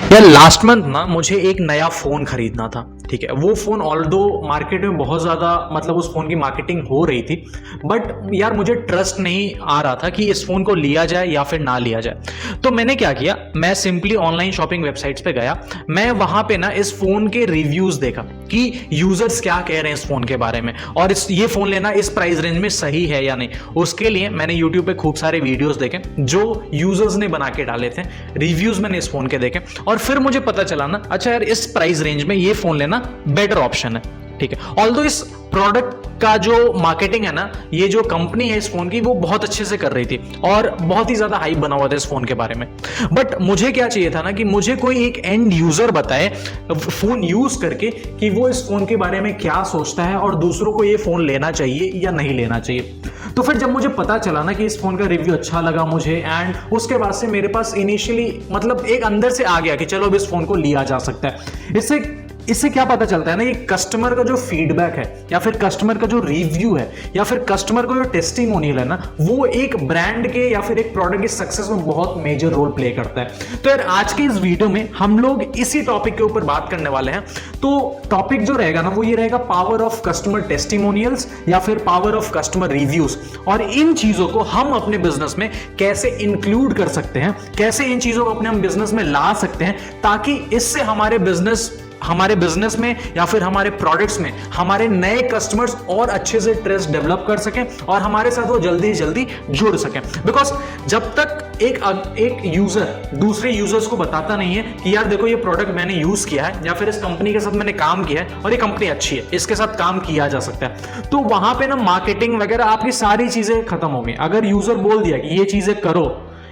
यार last month ना मुझे एक नया फ़ोन खरीदना था। ठीक है, वो फ़ोन ऑल्दो मार्केट में बहुत ज़्यादा मतलब उस फ़ोन की मार्केटिंग हो रही थी, बट यार मुझे ट्रस्ट नहीं आ रहा था कि इस फ़ोन को लिया जाए या फिर ना लिया जाए। तो मैंने क्या किया, मैं सिंपली ऑनलाइन शॉपिंग वेबसाइट्स पे गया। मैं वहाँ पे ना इस फ़ोन के रिव्यूज़ देखा कि यूज़र्स क्या कह रहे हैं इस फ़ोन के बारे में, और ये फ़ोन लेना इस प्राइस रेंज में सही है या नहीं। उसके लिए मैंने यूट्यूब पे खूब सारे वीडियोज़ देखे जो यूज़र्स ने बना के डाले थे, रिव्यूज़ मैंने इस फ़ोन के देखे, और फिर मुझे पता चला ना, अच्छा यार इस प्राइस रेंज में ये फोन लेना बेटर ऑप्शन है। ठीक है, ऑल्दो इस प्रोडक्ट का जो मार्केटिंग है ना, ये जो कंपनी है इस फोन की, वो बहुत अच्छे से कर रही थी और बहुत ही ज्यादा हाइप बना हुआ था इस फोन के बारे में। बट मुझे क्या चाहिए था ना कि मुझे कोई एक एंड यूजर बताए फोन यूज करके कि वो इस फोन के बारे में क्या सोचता है और दूसरों को ये फोन लेना चाहिए या नहीं लेना चाहिए। तो फिर जब मुझे पता चला ना कि इस फोन का रिव्यू अच्छा लगा मुझे, एंड उसके बाद से मेरे पास इनिशियली मतलब एक अंदर से आ गया कि चलो अब इस फोन को लिया जा सकता है। इससे क्या पता चलता है ना, ये कस्टमर का जो फीडबैक है या फिर कस्टमर का जो रिव्यू है या फिर कस्टमर का जो टेस्टिमोनियल है ना, वो एक ब्रांड के या फिर एक प्रोडक्ट की सक्सेस में बहुत मेजर रोल प्ले करता है। तो यार आज के इस वीडियो में हम लोग इसी टॉपिक के ऊपर बात करने वाले हैं। तो टॉपिक जो रहेगा ना, वो ये रहेगा पावर ऑफ कस्टमर टेस्टिमोनियल्स या फिर पावर ऑफ कस्टमर रिव्यूज, और इन चीजों को हम अपने बिजनेस में कैसे इंक्लूड कर सकते हैं, कैसे इन चीजों को अपने हम बिजनेस में ला सकते हैं, ताकि इससे हमारे बिजनेस में या फिर हमारे प्रोडक्ट्स में हमारे नए कस्टमर्स और अच्छे से ट्रस्ट डेवलप कर सकें और हमारे साथ वो जल्दी जल्दी जुड़ सकें। बिकॉज जब तक एक यूजर दूसरे यूजर्स को बताता नहीं है कि यार देखो ये प्रोडक्ट मैंने यूज किया है या फिर इस कंपनी के साथ मैंने काम किया है और ये कंपनी अच्छी है, इसके साथ काम किया जा सकता है, तो वहां पे ना मार्केटिंग वगैरह आपकी सारी चीजें खत्म हो गई। अगर यूजर बोल दिया कि ये चीजें करो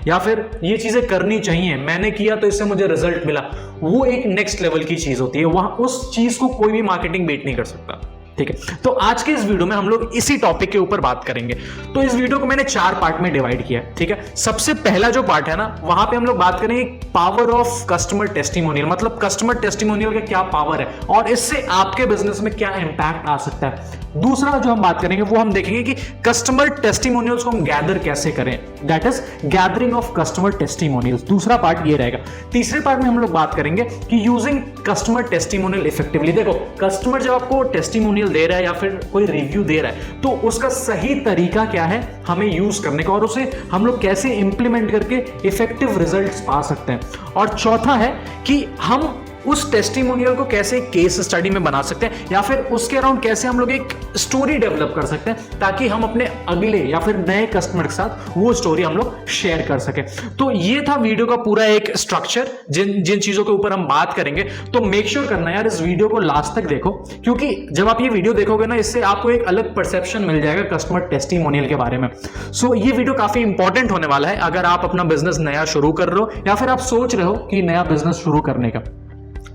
या फिर ये चीजें करनी चाहिए, मैंने किया तो इससे मुझे रिजल्ट मिला, वो एक नेक्स्ट लेवल की चीज होती है। वहां उस चीज को कोई भी मार्केटिंग बीट नहीं कर सकता। ठीक है, तो आज के इस वीडियो में हम लोग इसी टॉपिक के ऊपर बात करेंगे। तो इस वीडियो को मैंने 4 पार्ट में डिवाइड किया है। ठीक है, सबसे पहला जो पार्ट है ना, वहां पे हम लोग बात करेंगे पावर ऑफ कस्टमर टेस्टिमोनियल, मतलब कस्टमर टेस्टिमोनियल का क्या पावर है और इससे आपके बिजनेस में क्या इंपैक्ट आ सकता है। दूसरा जो हम बात करेंगे वो हम देखेंगे कि कस्टमर टेस्टिमोनियल्स को हम गैदर कैसे करें, that is gathering of customer testimonials. दूसरा पार्ट ये रहेगा। तीसरे पार्ट में हम लोग बात करेंगे कि यूजिंग कस्टमर टेस्टिमोनियल इफेक्टिवली। देखो, कस्टमर जब आपको टेस्टिमोनियल दे रहा है या फिर कोई रिव्यू दे रहा है, तो उसका सही तरीका क्या है हमें यूज करने का और उसे हम लोग कैसे इंप्लीमेंट करके इफेक्टिव रिजल्ट्स पा सकते हैं। और चौथा है कि हम उस टेस्टिमोनियल को कैसे केस स्टडी में बना सकते हैं या फिर उसके अराउंड कैसे हम लोग एक स्टोरी डेवलप कर सकते हैं, ताकि हम अपने अगले या फिर नए कस्टमर के साथ वो स्टोरी हम लोग शेयर कर सके। तो ये था वीडियो का पूरा एक स्ट्रक्चर, जिन चीजों के ऊपर हम बात करेंगे। तो मेक श्योर करना यार इस वीडियो को लास्ट तक देखो, क्योंकि जब आप ये वीडियो देखोगे ना, इससे आपको एक अलग परसेप्शन मिल जाएगा कस्टमर टेस्टिमोनियल के बारे में। सो ये वीडियो काफी इंपॉर्टेंट होने वाला है अगर आप अपना बिजनेस नया शुरू कर रहे हो या फिर आप सोच रहे हो कि नया बिजनेस शुरू करने का।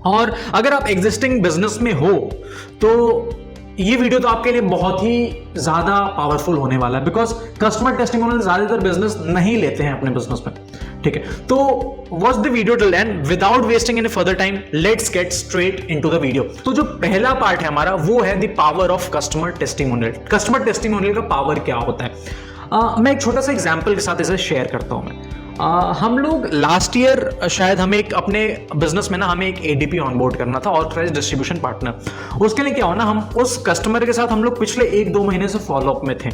और अगर आप एग्जिस्टिंग बिजनेस में हो तो ये वीडियो तो आपके लिए बहुत ही ज्यादा पावरफुल होने वाला है, बिकॉज कस्टमर टेस्टिमोनियल ज्यादातर बिजनेस नहीं लेते हैं अपने बिजनेस में। ठीक है, तो watch the video till and without wasting any further time, let's get straight into the video. तो जो पहला पार्ट है हमारा वो है the power of customer testimonial. Customer testimonial का पावर क्या होता है, मैं एक छोटा सा एग्जाम्पल के साथ इसे शेयर करता हूं। मैं हम लोग लास्ट ईयर शायद हमें एक अपने बिजनेस में ना हमें एक एडीपी ऑनबोर्ड करना था, ऑथराइज्ड डिस्ट्रीब्यूशन पार्टनर। उसके लिए क्या हो ना, हम उस कस्टमर के साथ हम लोग पिछले 1-2 महीने से फॉलोअप में थे।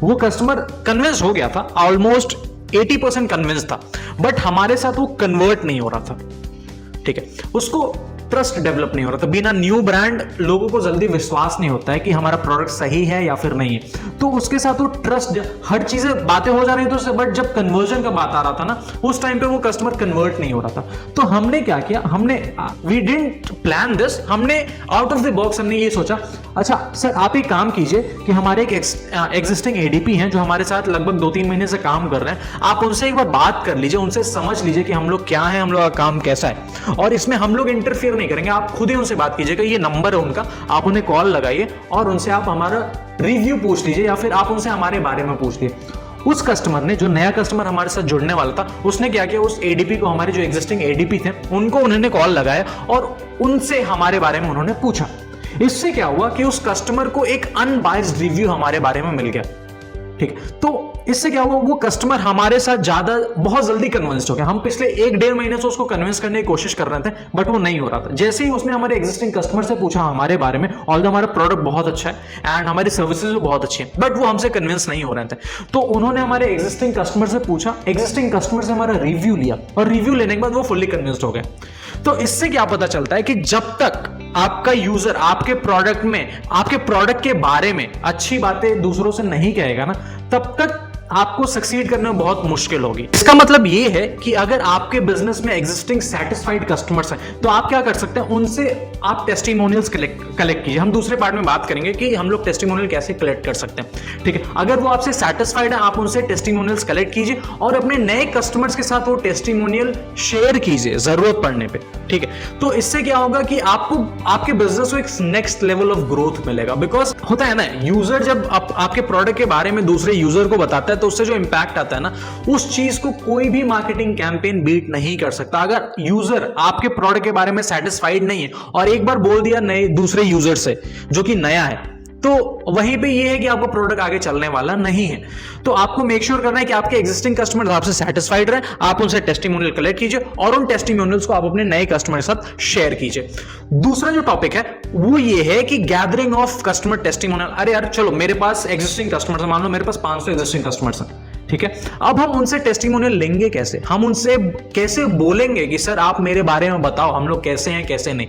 वो कस्टमर कन्विंस हो गया था, ऑलमोस्ट 80% कन्विंस था, बट हमारे साथ वो कन्वर्ट नहीं हो रहा था। ठीक है, उसको ट्रस्ट डेवलप नहीं हो रहा था। बिना न्यू ब्रांड लोगों को जल्दी विश्वास नहीं होता है कि हमारा प्रोडक्ट सही है या फिर नहीं है, तो उसके साथ वो ट्रस्ट, हर चीजें बातें हो जा रही थी उससे, बट जब कन्वर्जन का बात आ रहा था ना, उस टाइम पे वो कस्टमर कन्वर्ट नहीं हो रहा था। तो हमने क्या किया, वी डिडंट प्लान दिस, हमने आउट ऑफ द बॉक्स हमने ये सोचा, अच्छा सर आप एक काम कीजिए कि हमारे एक एग्जिस्टिंग एडीपी हैं जो हमारे साथ लगभग 2-3 महीने से काम कर रहे हैं, आप उनसे एक बार बात कर लीजिए, उनसे समझ लीजिए कि हम लोग क्या है, हम लोग का काम कैसा है, और इसमें हम लोग इंटरफियर नहीं करेंगे। आप खुद ही उनसे बात कीजिएगा, ये नंबर है उनका, आप उन्हें कॉल लगाइए और उनसे आप हमारा रिव्यू पूछ लीजिए या फिर आप उनसे हमारे बारे में पूछ लीजिए। उस कस्टमर ने, जो नया कस्टमर हमारे साथ जुड़ने वाला था, उसने क्या किया, उस एडीपी को, हमारे जो एग्जिस्टिंग एडीपी थे उनको उन्होंने कॉल लगाया और उनसे हमारे बारे में उन्होंने पूछा। इससे क्या हुआ कि उस कस्टमर को एक अनबायस्ड रिव्यू हमारे बारे में मिल गया। ठीक है। तो इससे क्या हुआ, वो कस्टमर हमारे साथ ज्यादा बहुत जल्दी कन्विंस्ड हो गया। हम पिछले 1-1.5 महीने से उसको कन्विंस करने की कोशिश कर रहे थे, बट वो नहीं हो रहा था। जैसे ही उसने हमारे एग्जिस्टिंग कस्टमर से पूछा हमारे बारे में, ऑल्दो हमारा प्रोडक्ट बहुत अच्छा है एंड हमारी सर्विसेज भी बहुत अच्छी है, बट वो हमसे कन्विंस नहीं हो रहे थे। तो उन्होंने हमारे एग्जिस्टिंग कस्टमर से पूछा, एग्जिस्टिंग कस्टमर से हमारा रिव्यू लिया, और रिव्यू लेने के बाद वो फुल्ली कन्विंस्ड हो गए। तो इससे क्या पता चलता है कि जब तक आपका यूजर आपके प्रोडक्ट में, आपके प्रोडक्ट के बारे में अच्छी बातें दूसरों से नहीं कहेगा ना, तब तक आपको सक्सीड करने में बहुत मुश्किल होगी। इसका मतलब ये है कि अगर आपके बिजनेस में एग्जिस्टिंग सेटिस्फाइड कस्टमर्स हैं, तो आप क्या कर सकते हैं, उनसे आप टेस्टिमोनियल्स कलेक्ट कीजिए। हम दूसरे पार्ट में बात करेंगे कि हम लोग टेस्टिमोनियल कैसे कलेक्ट कर सकते हैं, ठीक है। अगर वो आपसे सेटिस्फाइड है, आप उनसे टेस्टिमोनियल्स कलेक्ट कीजिए और अपने नए कस्टमर्स के साथ वो टेस्टिमोनियल शेयर कीजिए जरूरत पड़ने पे, ठीक है। तो इससे क्या होगा कि आपको आपके बिजनेस को एक नेक्स्ट लेवल ऑफ ग्रोथ मिलेगा। बिकॉज होता है ना, यूजर जब आपके प्रोडक्ट के बारे में दूसरे यूजर को बताता है, तो उससे जो इंपैक्ट आता है ना, उस चीज को कोई भी मार्केटिंग कैंपेन बीट नहीं कर सकता। अगर यूजर आपके प्रोडक्ट के बारे में सेटिस्फाइड नहीं है और एक बार बोल दिया नए दूसरे यूजर से जो कि नया है, तो वहीं पे ये है कि आपका प्रोडक्ट आगे चलने वाला नहीं है। तो आपको मेक श्योर करना है कि आपके एग्जिस्टिंग कस्टमर्स आपसे सेटिस्फाइड रहे, आप उनसे टेस्टिमोनियल कलेक्ट कीजिए और उन टेस्टिमोनियल्स को आप अपने नए कस्टमर के साथ शेयर कीजिए। दूसरा जो टॉपिक है वो ये है कि गैदरिंग ऑफ कस्टमर टेस्टिमोनियल। अरे यार चलो, मेरे पास एग्जिस्टिंग कस्टमर्स है, मान लो मेरे पास 500 एग्जिस्टिंग कस्टमर्स हैं, ठीक है। अब हम उनसे टेस्टिमोनियल लेंगे कैसे, हम उनसे कैसे बोलेंगे कि सर आप मेरे बारे में बताओ, हम लोग कैसे हैं कैसे नहीं।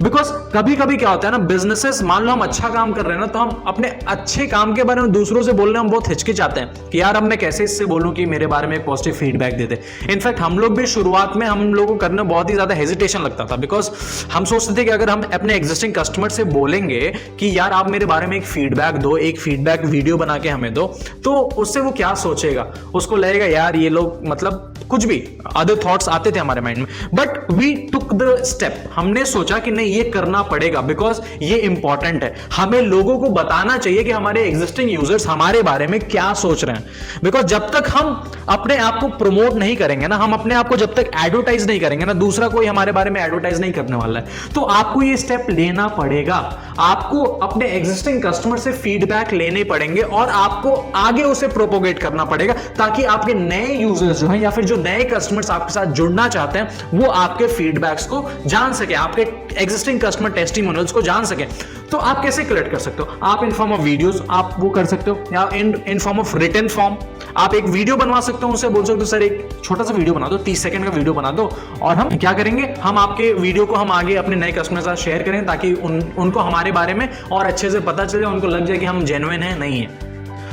बिकॉज कभी कभी क्या होता है ना, बिजनेसेस, मान लो हम अच्छा काम कर रहे हैं ना, तो हम अपने अच्छे काम के बारे में दूसरों से बोलने में बहुत हिचकिचाते हैं कि यार अब मैं कैसे इससे बोलूं कि मेरे बारे में एक पॉजिटिव फीडबैक दे दे। इनफैक्ट हम लोग भी शुरुआत में हम लोगों को करने बहुत ही ज्यादा हेजिटेशन लगता था, बिकॉज हम सोचते थे कि अगर हम अपने एग्जिस्टिंग कस्टमर से बोलेंगे कि यार आप मेरे बारे में एक फीडबैक दो, एक फीडबैक वीडियो बना के हमें दो, तो उससे वो क्या सोचेगा, उसको लगेगा यार ये लोग मतलब कुछ भी अदर थॉट्स आते थे हमारे माइंड में। But we took the step, हमने सोचा कि नहीं ये करना पड़ेगा, बिकॉज ये इंपॉर्टेंट है। हमें लोगों को बताना चाहिए कि हमारे एग्जिस्टिंग यूजर्स हमारे बारे में क्या सोच रहे हैं। बिकॉज जब तक हम अपने आप को प्रमोट नहीं करेंगे ना, हम अपने आप को जब तक एडवर्टाइज नहीं करेंगे ना, दूसरा कोई हमारे बारे में एडवर्टाइज नहीं करने वाला है। तो आपको ये स्टेप लेना पड़ेगा, आपको अपने एग्जिस्टिंग कस्टमर से फीडबैक लेने पड़ेंगे और आपको आगे उसे प्रोपोगेट करना पड़ेगा, ताकि आपके नए यूजर्स जो हैं या फिर जो नए कस्टमर्स आपके साथ जुड़ना चाहते हैं वो आपके फीडबैक्स को जान सके, आपके एग्जिस्टिंग कस्टमर टेस्टिमोनियल्स को जान सके। तो आप कैसे कलेक्ट कर सकते हो, आप इन फॉर्म ऑफ वीडियोस आप वो कर सकते हो, या in form of written form आप एक वीडियो बनवा सकते हो, उनसे बोल सकते हो सर एक छोटा सा वीडियो बना दो, 30 सेकंड का वीडियो बना दो, और हम क्या करेंगे, हम आपके वीडियो को हम आगे अपने नए कस्टमर के साथ शेयर करें, ताकि उनको हमारे बारे में और अच्छे से पता चले, उनको लग जाए कि हम जेन्युइन है नहीं है।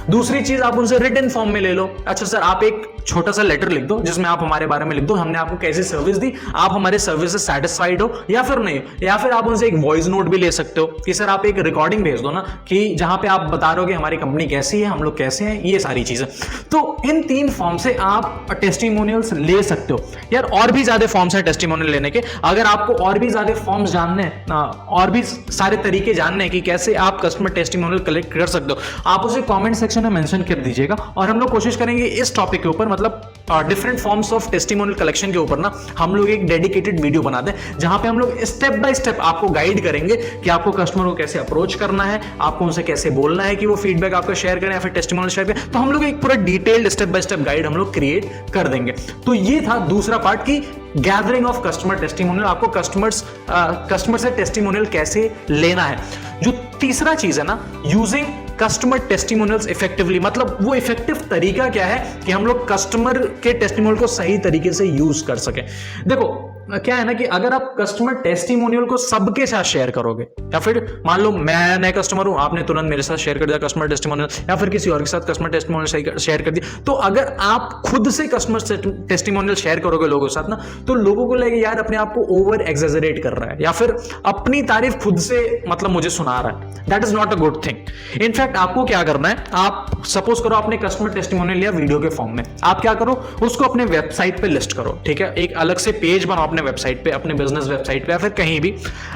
दूसरी चीज, आप उनसे रिटन फॉर्म में ले लो, अच्छा सर आप एक छोटा सा लेटर लिख दो जिसमें आप हमारे बारे में लिख दो, हमने आपको कैसी सर्विस दी, आप हमारे सर्विस से सेटिस्फाइड हो या फिर नहीं, या फिर आप उनसे एक वॉइस नोट भी ले सकते हो कि सर आप एक रिकॉर्डिंग भेज दो ना, कि जहां पे आप बता रहे हो कि हमारी कंपनी कैसी है, हम लोग कैसे हैं, ये सारी चीजें। तो इन 3 फॉर्म से आप टेस्टिमोनियल्स ले सकते हो। यार और भी ज्यादा फॉर्म्स हैं टेस्टिमोनियल लेने के, अगर आपको और भी ज्यादा फॉर्म्स जानने हैं, और भी सारे तरीके जानने हैं कि कैसे आप कस्टमर टेस्टिमोनियल कलेक्ट कर सकते हो, आप उसे कॉमेंट सेक्शन में मेंशन कर दीजिएगा, और हम लोग कोशिश करेंगे इस टॉपिक के ऊपर, मतलब different forms of testimonial collection के ऊपर ना हम लोग एक डेडिकेटेड वीडियो बना दें, जहां पे हम लोग स्टेप बाय स्टेप आपको गाइड करेंगे कि आपको कस्टमर को कैसे अप्रोच करना है, आपको उनसे कैसे बोलना है कि वो फीडबैक आपको शेयर करें या फिर टेस्टिमोनियल शेयर करें। तो हम लोग एक पूरा detailed step by step guide हम लोग क्रिएट कर देंगे। तो ये था दूसरा पार्ट की गैदरिंग ऑफ कस्टमर टेस्टिमोनियल, आपको कस्टमर से टेस्टिमोनियल कैसे लेना है। जो तीसरा चीज है ना, यूजिंग कस्टमर टेस्टिमोनियल्स इफेक्टिवली, मतलब वो इफेक्टिव तरीका क्या है कि हम लोग कस्टमर के टेस्टिमोनियल को सही तरीके से यूज कर सके। देखो क्या है ना कि अगर आप कस्टमर टेस्टिमोनियल को सबके साथ शेयर करोगे, या फिर मान लो मैं नया कस्टमर हूं, आपने तुरंत मेरे साथ शेयर कर दिया कस्टमर टेस्टिमोनियल, या फिर किसी और के साथ कस्टमर टेस्टिमोनियल शेयर कर दिया, तो अगर आप खुद से कस्टमर टेस्टिमोनियल शेयर करोगे लोगों के साथ ना, तो लोगों को लगेगा यार अपने आप को ओवर एग्जेजरेट कर रहा है, या फिर अपनी तारीफ खुद से मतलब मुझे सुना रहा है। That is not a good thing. In fact आपको क्या करना है, आप सपोज करो आपने कस्टमर टेस्टिमोनियल लिया वीडियो के फॉर्म में, आप क्या करो, उसको अपने वेबसाइट पे लिस्ट करो, ठीक है, एक अलग से पेज बनाओ अपने वेबसाइट पे, अपने बिजनेस वेबसाइट पे या फिर कहीं भी,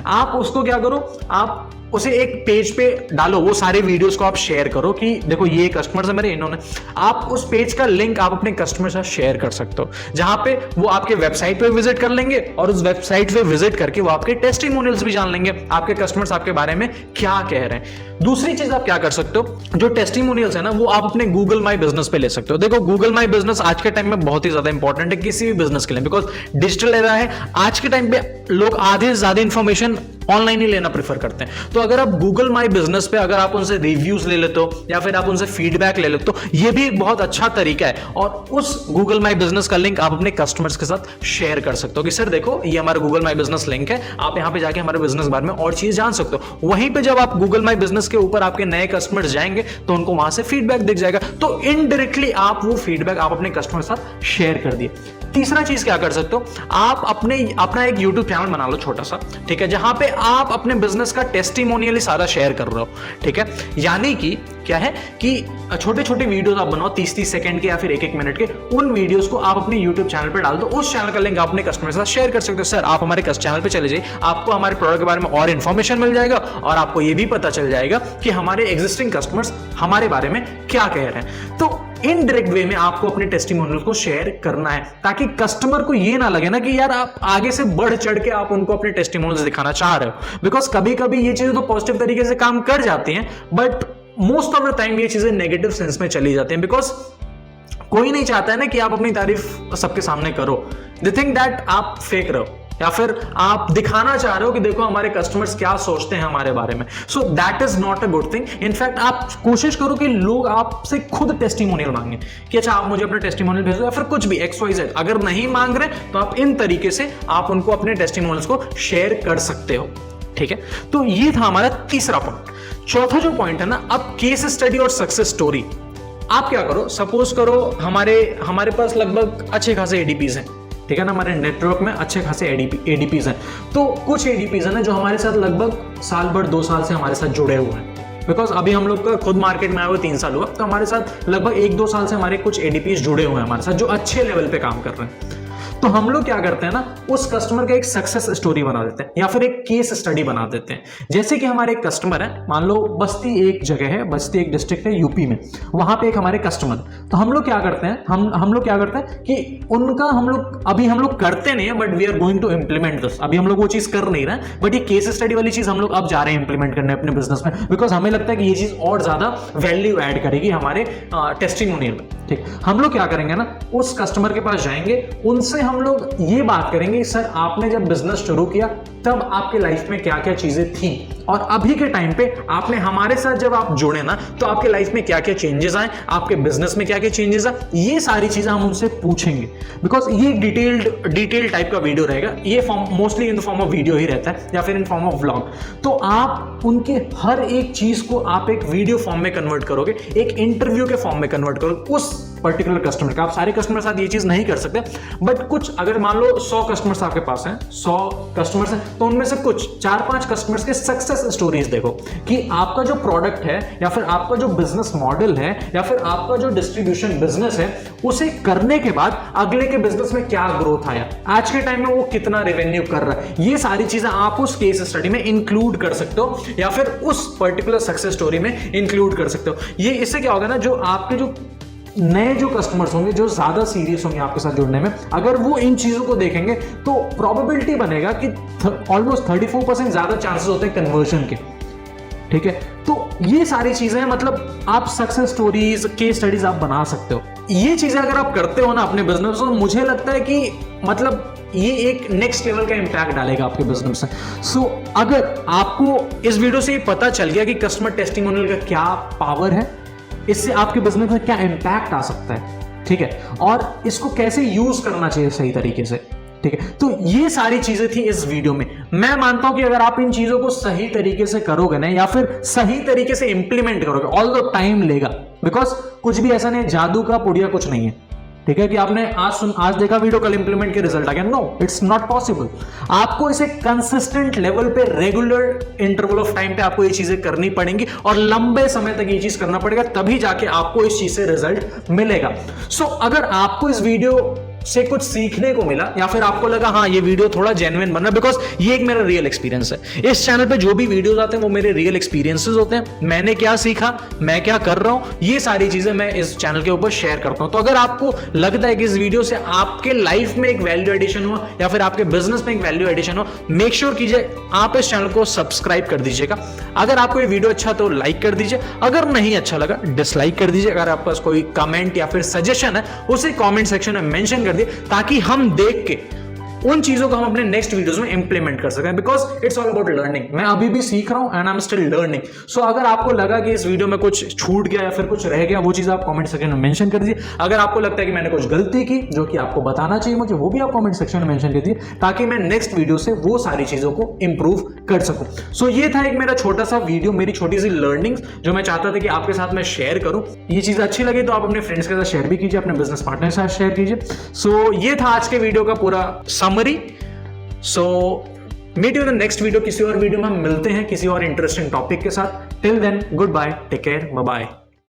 आप उसको क्या करो, आप उसे एक पेज पे डालो, वो सारे वीडियोस को आप शेयर करो कि देखो ये कस्टमर्स है मेरे, इन्होंने, आप उस पेज का लिंक आप अपने कस्टमर से शेयर कर सकते हो, जहां पे वो आपके वेबसाइट पे विजिट कर लेंगे और उस वेबसाइट पे विजिट करके वो आपके टेस्टिमोनियल्स भी जान लेंगे, आपके कस्टमर्स आपके बारे में क्या कह रहे हैं। दूसरी चीज आप क्या कर सकते हो, जो टेस्टिमोनियल्स है ना वो आप अपने गूगल माई बिजनेस पे ले सकते हो। देखो गूगल माई बिजनेस आज के टाइम में बहुत ही ज्यादा इंपॉर्टेंट है किसी भी बिजनेस के लिए, बिकॉज डिजिटल एरा है। आज के टाइम पे लोग आधे से ज्यादा इंफॉर्मेशन ऑनलाइन ही लेना प्रेफर करते हैं। तो अगर आप गूगल माई बिजनेस पे अगर आप उनसे रिव्यूज ले लेते हो या फिर आप उनसे फीडबैक ले लेते हो, ये भी एक बहुत अच्छा तरीका है। और उस गूगल माई बिजनेस का लिंक आप अपने कस्टमर्स के साथ शेयर कर सकते हो कि सर देखो ये हमारा गूगल माई बिजनेस लिंक है, आप यहां पे जाके हमारे बिजनेस के बारे में और चीज जान सकते हो। वहीं पे जब आप गूगल माई बिजनेस के ऊपर आपके नए कस्टमर्स जाएंगे तो उनको वहां से फीडबैक दिख जाएगा, तो इनडायरेक्टली आप वो फीडबैक आप अपने कस्टमर के साथ शेयर कर दिए। तीसरा चीज क्या कर सकते हो, आप अपना एक यूट्यूब चैनल बना लो छोटा सा, ठीक है, जहां पे आप अपने बिजनेस का टेस्टिमोनियल ही सारा शेयर कर रहे हो, ठीक है। यानी कि क्या है कि छोटे छोटे वीडियोस आप बनाओ 30-30 सेकंड के या फिर 1-1 मिनट के, उन वीडियोस को आप अपने यूट्यूब चैनल पे डाल दो, उस चैनल का लिंक आप अपने कस्टमर के साथ शेयर कर सकते हो। सर आप हमारे चैनल पे चले जाइए, आपको हमारे प्रोडक्ट के बारे में और इन्फॉर्मेशन मिल जाएगा और आपको ये भी पता चल जाएगा कि हमारे एग्जिस्टिंग कस्टमर्स हमारे बारे में क्या कह रहे हैं। तो इनडायरेक्ट वे में आपको अपने टेस्टिमोनियल को शेयर करना है, ताकि कस्टमर को ये ना लगे ना कि यार आप आगे से बढ़ चढ़ के आप उनको अपने टेस्टिमोनियल्स दिखाना चाह रहे हो। बिकॉज कभी कभी ये चीजें तो पॉजिटिव तरीके से काम कर जाती हैं, but most of the time ये चीजें नेगेटिव सेंस में चली जाती हैं। बिकॉज कोई नहीं चाहता है ना कि आप अपनी तारीफ सबके सामने करो, दे थिंक दैट आप फेक रहे हो या फिर आप दिखाना चाह रहे हो कि देखो हमारे कस्टमर्स क्या सोचते हैं हमारे बारे में। So that is not a good thing. In fact आप कोशिश करो कि लोग आपसे खुद टेस्टिमोनियल मांगे कि अच्छा आप मुझे अपना टेस्टिमोनियल भेजो, या फिर कुछ भी XYZ। अगर नहीं मांग रहे तो आप इन तरीके से आप उनको अपने टेस्टिमोनियल्स को शेयर कर सकते हो, ठीक है। तो ये था हमारा तीसरा पॉइंट। चौथा जो पॉइंट है ना, अब केस स्टडी और सक्सेस स्टोरी। आप क्या करो, सपोज करो हमारे पास लगभग अच्छे खासे एडीपीज हैं, ठीक है ना, हमारे नेटवर्क में अच्छे खासे एडीपीज हैं। तो कुछ एडीपीज हैं ना जो हमारे साथ लगभग साल भर 2 साल से हमारे साथ जुड़े हुए हैं। बिकॉज अभी हम लोग का खुद मार्केट में आए हुए 3 साल हुआ, तो हमारे साथ लगभग 1-2 साल से हमारे कुछ एडीपीज जुड़े हुए हैं हमारे साथ, जो अच्छे लेवल पे काम कर रहे हैं। तो हम लोग क्या करते हैं ना, उस कस्टमर का एक सक्सेस स्टोरी बना देते हैं या फिर एक केस स्टडी बना देते हैं। जैसे कि हमारे एक कस्टमर है, मान लो बस्ती एक जगह है, बस्ती एक डिस्ट्रिक्ट है यूपी में, वहां पे एक हमारे कस्टमर। तो हम लोग क्या करते हैं, हम लोग क्या करते हैं कि उनका हम लोग करते नहीं है, but we are going to implement this. अभी हम लोग वो चीज कर नहीं रहे, बट ये केस स्टडी वाली चीज हम लोग अब जा रहे हैं इंप्लीमेंट करने अपने बिजनेस में, बिकॉज हमें लगता है कि ये चीज और ज्यादा वैल्यू ऐड करेगी हमारे टेस्टिमोनियल में, ठीक। हम लोग क्या करेंगे ना, उस कस्टमर के पास जाएंगे, उनसे हम लोग ये बात करेंगे, सर आपने जब बिजनेस शुरू किया तब आपके लाइफ में क्या क्या चीजें थी, और अभी के टाइम पे आपने हमारे साथ जब आप जुड़े ना तो आपके लाइफ में क्या क्या चेंजेस आए, आपके बिजनेस में क्या क्या चेंजेस आए, ये सारी चीजें हम उनसे पूछेंगे। बिकॉज ये डिटेल टाइप का वीडियो रहेगा, ये form mostly in the form of video ही रहता है या फिर इन फॉर्म ऑफ व्लॉग। तो आप उनके हर एक चीज को आप एक वीडियो फॉर्म में कन्वर्ट करोगे, एक इंटरव्यू के फॉर्म में कन्वर्ट करोगे उस पर्टिकुलर कस्टमर का। आप सारे कस्टमर के साथ ये चीज नहीं कर सकते, बट कुछ, अगर मान लो 100 कस्टमर्स आपके पास हैं, 100 कस्टमर्स हैं, तो उनमें से कुछ 4-5 कस्टमर्स के सक्सेस स्टोरीज देखो कि आपका जो प्रोडक्ट है या फिर आपका जो बिजनेस मॉडल है या फिर आपका जो डिस्ट्रीब्यूशन बिजनेस है, उसे करने के बाद अगले के बिजनेस में क्या ग्रोथ आया, आज के टाइम में वो कितना रेवेन्यू कर रहा है, ये सारी चीजें आप उस केस स्टडी में इंक्लूड कर सकते हो या फिर उस पर्टिकुलर सक्सेस स्टोरी में इंक्लूड कर सकते हो। ये इससे क्या होगा ना, जो आपके जो नए जो कस्टमर्स होंगे, जो ज्यादा सीरियस होंगे आपके साथ जुड़ने में, अगर वो इन चीजों को देखेंगे तो प्रोबेबिलिटी बनेगा कि ऑलमोस्ट 34% ज्यादा चांसेस होते हैं कन्वर्जन के, ठीक है। तो ये सारी चीजें, मतलब आप सक्सेस स्टोरीज, केस स्टडीज आप बना सकते हो। ये चीजें अगर आप करते हो ना अपने बिजनेस में, तो मुझे लगता है कि मतलब ये एक नेक्स्ट लेवल का इंपैक्ट डालेगा आपके बिजनेस में। सो अगर आपको इस वीडियो से ये पता चल गया कि कस्टमर टेस्टिमोनियल का क्या पावर है, इससे आपके बिजनेस में क्या इंपैक्ट आ सकता है, ठीक है, और इसको कैसे यूज करना चाहिए सही तरीके से, ठीक है। तो ये सारी चीजें थी इस वीडियो में। मैं मानता हूं कि अगर आप इन चीजों को सही तरीके से करोगे ना, या फिर सही तरीके से इंप्लीमेंट करोगे, ऑल द टाइम लेगा, बिकॉज कुछ भी ऐसा नहीं, जादू का पुड़िया कुछ नहीं है, ठीक है, कि आपने आज देखा वीडियो, कल इंप्लीमेंट के रिजल्ट आ गया। No, it's not possible. आपको इसे कंसिस्टेंट लेवल पे, रेगुलर इंटरवल ऑफ टाइम पे आपको ये चीजें करनी पड़ेंगी और लंबे समय तक ये चीज करना पड़ेगा, तभी जाके आपको इस चीज से रिजल्ट मिलेगा। सो अगर आपको इस वीडियो से कुछ सीखने को मिला या फिर आपको लगा हाँ ये वीडियो थोड़ा जेन्युइन बन रहा है, बिकॉज ये एक मेरा रियल एक्सपीरियंस है। इस चैनल पे जो भी वीडियोस आते हैं वो मेरे रियल एक्सपीरियंसेस होते हैं। मैंने क्या सीखा, मैं क्या कर रहा हूं, ये सारी चीजें मैं इस चैनल के ऊपर शेयर करता हूं। तो अगर आपको लगता है कि इस वीडियो से आपके लाइफ में एक वैल्यू एडिशन हुआ या फिर आपके बिजनेस में एक वैल्यू एडिशन हो, मेक श्योर कीजिए आप इस चैनल को सब्सक्राइब कर दीजिएगा। अगर आपको ये वीडियो अच्छा तो लाइक कर दीजिए, अगर नहीं अच्छा लगा डिसलाइक कर दीजिए। अगर आपके पास कोई कमेंट या फिर सजेशन है उसे कमेंट सेक्शन में मेंशन कर दिए, ताकि हम देख के उन चीजों को हम अपने नेक्स्ट वीडियोस में इंप्लीमेंट कर सकें, because it's all about learning. मैं अभी भी सीख रहा हूं and I am still learning. So अगर आपको लगा कि इस वीडियो में कुछ छूट गया या फिर कुछ रह गया, वो चीज आप कमेंट सेक्शन में मेंशन कर दीजिए। अगर आपको लगता है कि मैंने कुछ गलती की जो कि आपको बताना चाहिए मुझे, वो भी आप कमेंट सेक्शन में मेंशन कर दीजिए, ताकि मैं नेक्स्ट वीडियो से वो सारी चीजों को इंप्रूव कर सकूं। सो ये था एक मेरा छोटा सा वीडियो, मेरी छोटी सी लर्निंग जो मैं चाहता था कि आपके साथ मैं शेयर करूं। ये चीज अच्छी लगी तो आप अपने फ्रेंड्स के साथ शेयर भी कीजिए, अपने बिजनेस पार्टनर के साथ शेयर कीजिए। सो ये था आज के वीडियो का पूरा summary. So meet you in the next video. किसी और वीडियो में हम मिलते हैं किसी और इंटरेस्टिंग टॉपिक के साथ। Till then goodbye, take care, bye bye.